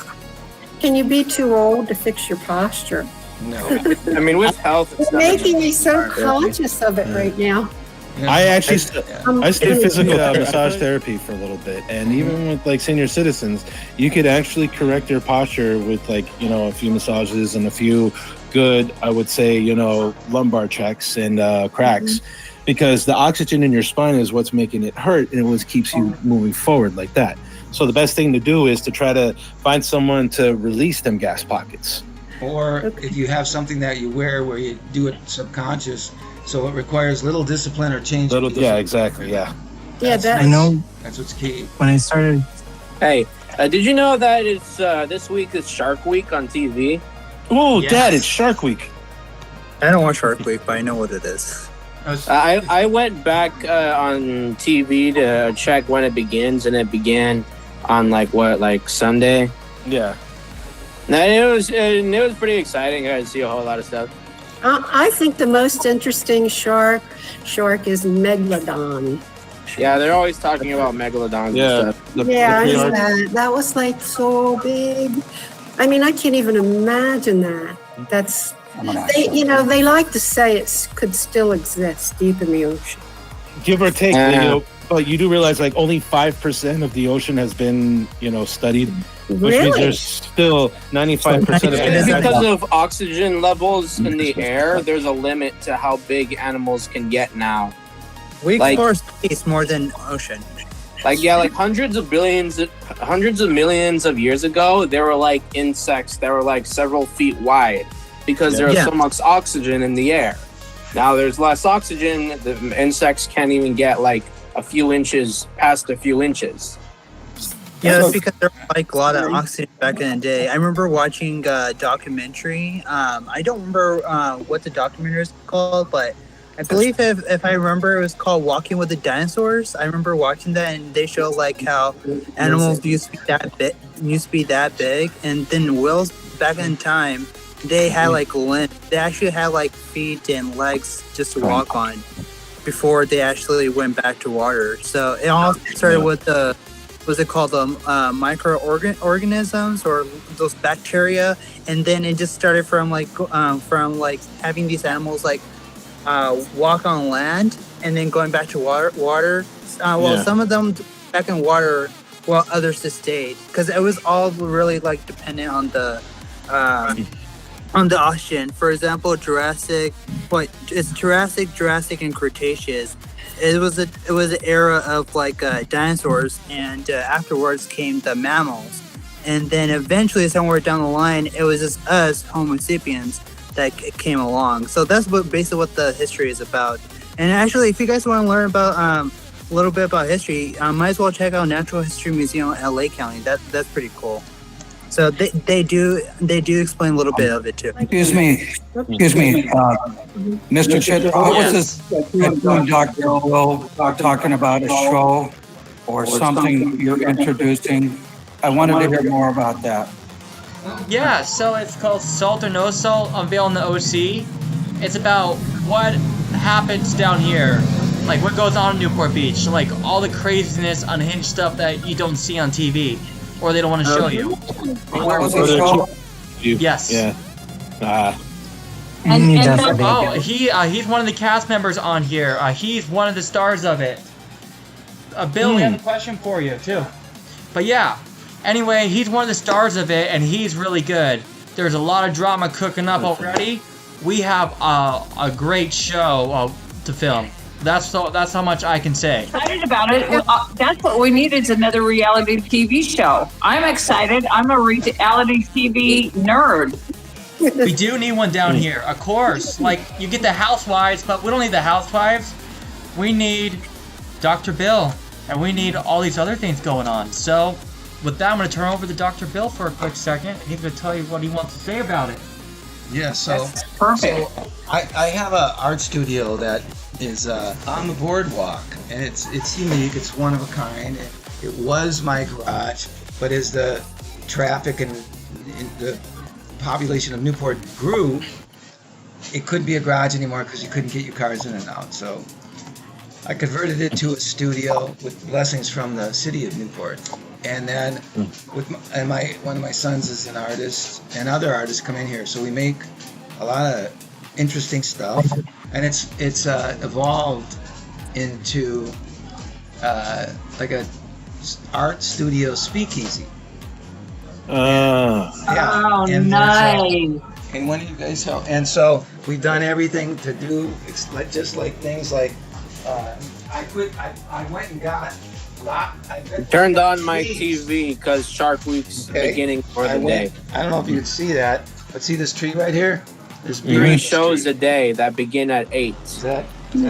Can you be too old to fix your posture? No. I mean, with health, it's making me so conscious of it right now. I actually I studied physical massage therapy for a little bit, and even with senior citizens, you could actually correct their posture with a few massages and a few good, I would say, lumbar checks and cracks, because the oxygen in your spine is what's making it hurt, and it was keeps you moving forward like that. So the best thing to do is to try to find someone to release them gas pockets. Or if you have something that you wear where you do it subconscious, so it requires little discipline or change. Yeah, exactly. Yeah. I know. That's what's key. When I started. Hey, did you know that it's this week is Shark Week on TV? Oh, yes. Dad, it's Shark Week. I don't watch Shark Week, but I know what it is. I went back on TV to check when it begins, and it began on Sunday. Yeah. And it was pretty exciting. I got to see a whole lot of stuff. I think the most interesting shark is Megalodon. Yeah, they're always talking about megalodons Yeah. and stuff. That was like so big. I mean, I can't even imagine that. That's, they like to say it could still exist deep in the ocean. Give or take, but you do realize like only 5% of the ocean has been, studied. Which means there's still 95% of it. Because of oxygen levels in the air, there's a limit to how big animals can get now. We explore space more than ocean. Like hundreds of millions of years ago, there were like insects that were like several feet wide because there was so much oxygen in the air. Now there's less oxygen. The insects can't even get like past a few inches. Yeah, that's because there was like a lot of oxygen back in the day. I remember watching a documentary. I don't remember what the documentary is called, but I believe if I remember, it was called Walking with the Dinosaurs. I remember watching that, and they show like how animals used to be that big, and then whales back in time, they had like limbs. They actually had like feet and legs just to walk on before they actually went back to water. So it all started with the microorganisms or those bacteria, and then it just started from having these animals like walk on land and then going back to water. Some of them back in water while others just stayed, because it was all really like dependent on the ocean. For example, Jurassic, and Cretaceous. It was an era of like dinosaurs, and afterwards came the mammals, and then eventually somewhere down the line it was just us Homo sapiens that came along. So that's basically what the history is about. And actually, if you guys want to learn about a little bit about history, might as well check out Natural History Museum in LA County. That's pretty cool. So they do explain a little bit of it too. Excuse me, Mr. Chit. What was this Dr. Will talking about a show or something you're introducing? I wanted to hear more about that. Yeah, so it's called Salt or No Salt, Unveiling the OC. It's about what happens down here, like what goes on in Newport Beach, like all the craziness, unhinged stuff that you don't see on TV, or they don't want to show you. What was the show? Yes. Yeah. He's one of the cast members on here. He's one of the stars of it. Bill, we have a question for you too. But yeah. Anyway, he's one of the stars of it, and he's really good. There's a lot of drama cooking up already. We have a great show to film. That's how much I can say. Excited about it. That's what we need, is another reality TV show. I'm excited. I'm a reality TV nerd. We do need one down here, of course. Like, you get the housewives, but we don't need the housewives. We need Dr. Bill, and we need all these other things going on. So, with that, I'm going to turn over to Dr. Bill for a quick second. He's going to tell you what he wants to say about it. Yeah, so perfect. So I have an art studio that is on the boardwalk, and it's unique. It's one of a kind. It was my garage, but as the traffic and the population of Newport grew, it couldn't be a garage anymore because you couldn't get your cars in and out. So I converted it to a studio with blessings from the city of Newport. And then one of my sons is an artist, and other artists come in here. So we make a lot of interesting stuff, and it's evolved into like a art studio speakeasy. Oh, and nice. And when you guys help, and so we've done everything to do just like things like I went and got. Turned on my TV because Shark Week's beginning for the day. I don't know if you can see that, but see this tree right here? There's 3 shows a day that begin at 8. Is that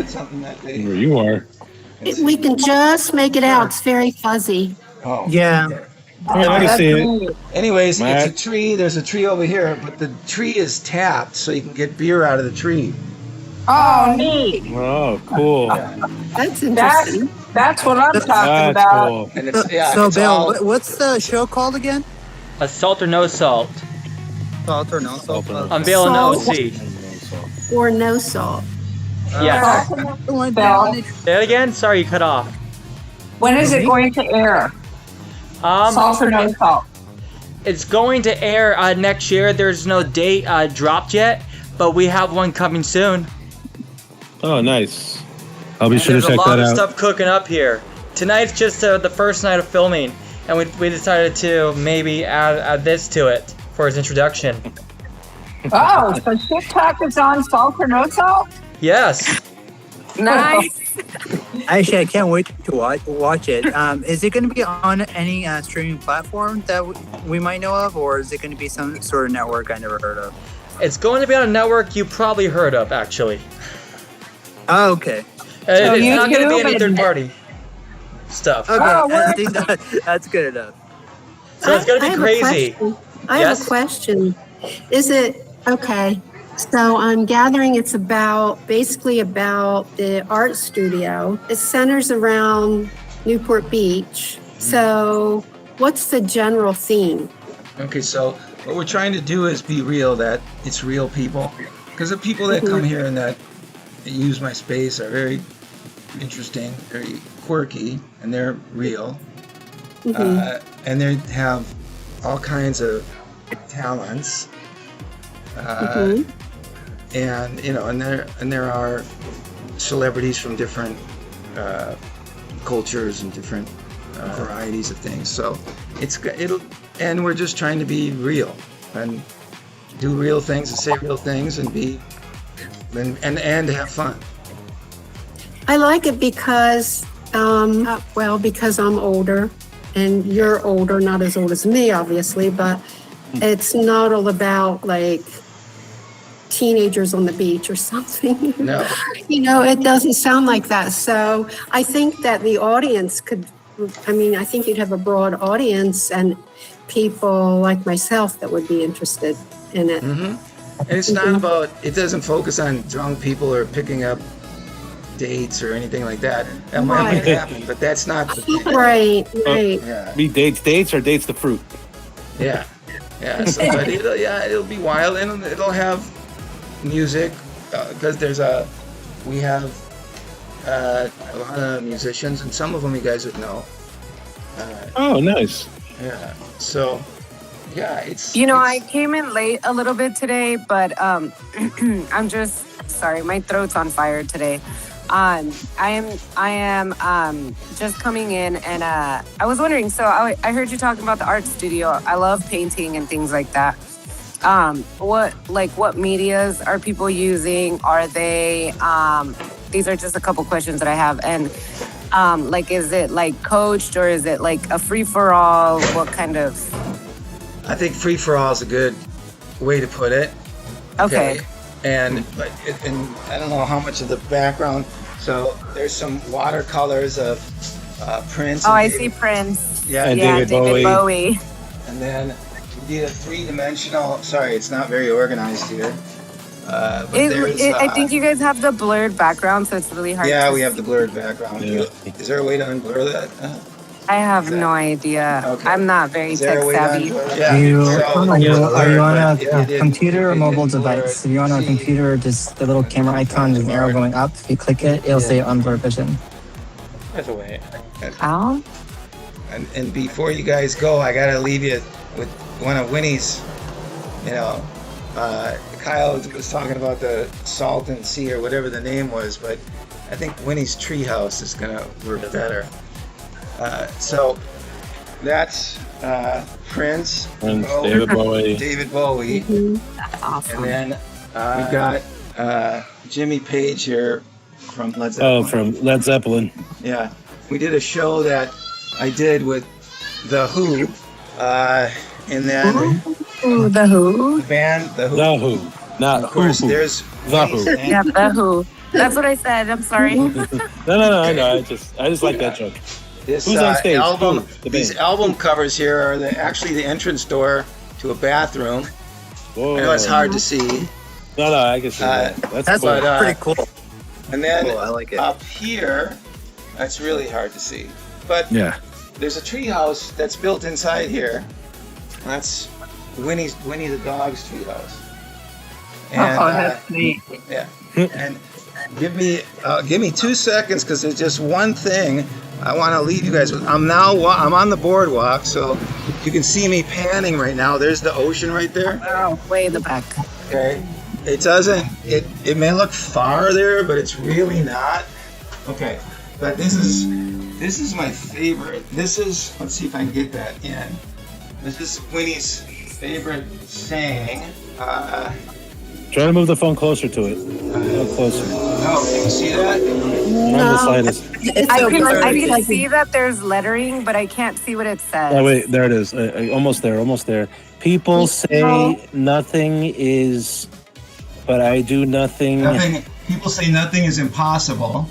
something that they... Where you are. We can just make it out. It's very fuzzy. Oh. Yeah. I can see it. Anyways, it's a tree. There's a tree over here, but the tree is tapped so you can get beer out of the tree. Oh, neat. Oh, cool. That's interesting. That's what I'm talking about. Cool. And it's, so Bill, what's the show called again? A Salt or No Salt. Salt or No Salt? Unveiling the OC. or no salt? Yes. Bell, Say it again. Sorry, you cut off. when is it going to air? Salt or no salt? It's going to air next year. There's no date dropped yet, but we have one coming soon. Oh, nice. I'll be sure to There's check a lot that of out. stuff cooking up here. Tonight's just the first night of filming, and we decided to maybe add this to it for its introduction. Oh, so TikTok is on salt or no salt? Yes. Nice. Actually, I can't wait to watch it. Is it going to be on any streaming platform that we might know of, or is it going to be some sort of network I never heard of? It's going to be on a network you probably heard of, actually. Oh, okay. It's not going to be any third party stuff. Okay, I think that's good enough. So it's going to I be have a crazy. question. I have a question. Is it okay? So I'm gathering it's basically about the art studio. It centers around Newport Beach. So what's the general theme? Okay, so what we're trying to do is be real, that it's real people. Because the people that come here and that use my space are very interesting, very quirky, and they're real. And they have all kinds of talents. And you know, and there are celebrities from different cultures and different varieties of things. So and we're just trying to be real and do real things and say real things and and have fun. I like it because, because I'm older and you're older, not as old as me, obviously, but it's not all about like teenagers on the beach or something. No. You know, it doesn't sound like that. So I think that the audience I think you'd have a broad audience and people like myself that would be interested in it. And it's not about, it doesn't focus on drunk people or picking up dates or anything like that. That might happen, but that's not the thing. Right. Yeah. Be dates or dates the fruit. Yeah. So, but it'll be wild, and it'll have music because we have a lot of musicians, and some of them you guys would know. Oh, nice. Yeah. So, yeah, it's. I came in late a little bit today, but I'm just sorry. My throat's on fire today. I am just coming in, and I was wondering. So I heard you talking about the art studio. I love painting and things like that. What medias are people using? Are they? These are just a couple questions that I have, and is it like coached or is it like a free for all? What kind of? I think free for all is a good way to put it. Okay. And I don't know how much of the background. So there's some watercolors of Prince. Oh, I see Prince. Yeah, and David Bowie. And then we did a three-dimensional. Sorry, it's not very organized here. I think you guys have the blurred background, so it's really hard. Yeah, we have the blurred background. Yeah. Is there a way to unblur that? I have no idea. Okay. I'm not very tech savvy. Are you on a computer or mobile device? If you're on a computer, just the little camera icon, there's an arrow going up. If you click it, it'll say unblur vision. There's a way. How? And before you guys go, I gotta leave you with one of Winnie's. Kyle was talking about the salt and sea or whatever the name was, but I think Winnie's treehouse is gonna work better. So that's Prince, David Bowie. David Bowie. That's awesome. And then we've got Jimmy Page here from Led Zeppelin. Oh, from Led Zeppelin. Yeah, we did a show that I did with The Who, and then The Who? The band The Who. The Who, not of course. Who. There's The Who. Yeah, The Who. That's what I said. I'm sorry. No, I know. I just like that joke. This Who's on stage? album, The these band. album covers here are actually the entrance door to a bathroom. Whoa. I know it's hard to see. No, I can see that. That's cool. pretty cool. And then Cool, I like it. up here, that's really hard to see. But Yeah. there's a treehouse that's built inside here. That's Winnie the dog's treehouse. And, that's neat. Yeah. And give me 2 seconds because there's just one thing I want to leave you guys with. I'm on the boardwalk, so you can see me panning right now. There's the ocean right there. Wow, way in the back. Okay. It may look far there, but it's really not. Okay. But this is my favorite. Let's see if I can get that in. This is Winnie's favorite saying. Try to move the phone closer to it. A little closer. Oh, can you see that? Not the slightest. I can see that there's lettering, but I can't see what it says. Oh wait, there it is. Almost there. People say nothing is, but I do nothing. People say nothing is impossible.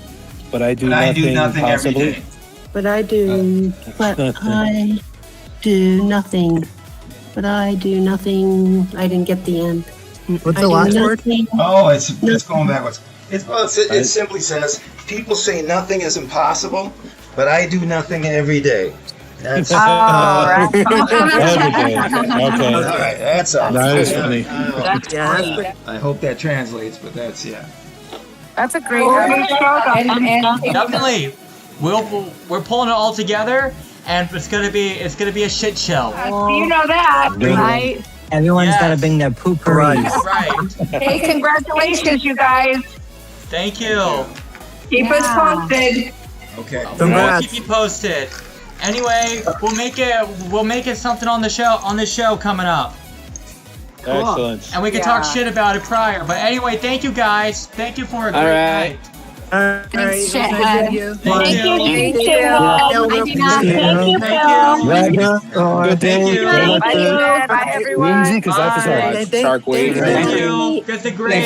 But I do nothing every possibly. day. But I do. But I do nothing. But I do nothing. I didn't get the end. What's the last word? Oh, it's going backwards. It simply says, people say nothing is impossible, but I do nothing every day. That's every day. Okay. All right, that's all. That is funny. I hope that translates, but that's That's a great. Definitely, we're pulling it all together, and it's gonna be a shit show. You know that, right? Everyone's got to bring their pooperies. Right. Hey, congratulations, you guys. Thank you. Keep us posted. Okay. We'll keep you posted. Anyway, we'll make it something on the show coming up. Excellent. And we can talk shit about it prior. But anyway, thank you guys. Thank you for a great night. Thanks, shithead. Thank you. Thank you, Phil. Good day. Bye, everyone. Whimsy, because life is hard. Shark wave. Thank you. Good to great.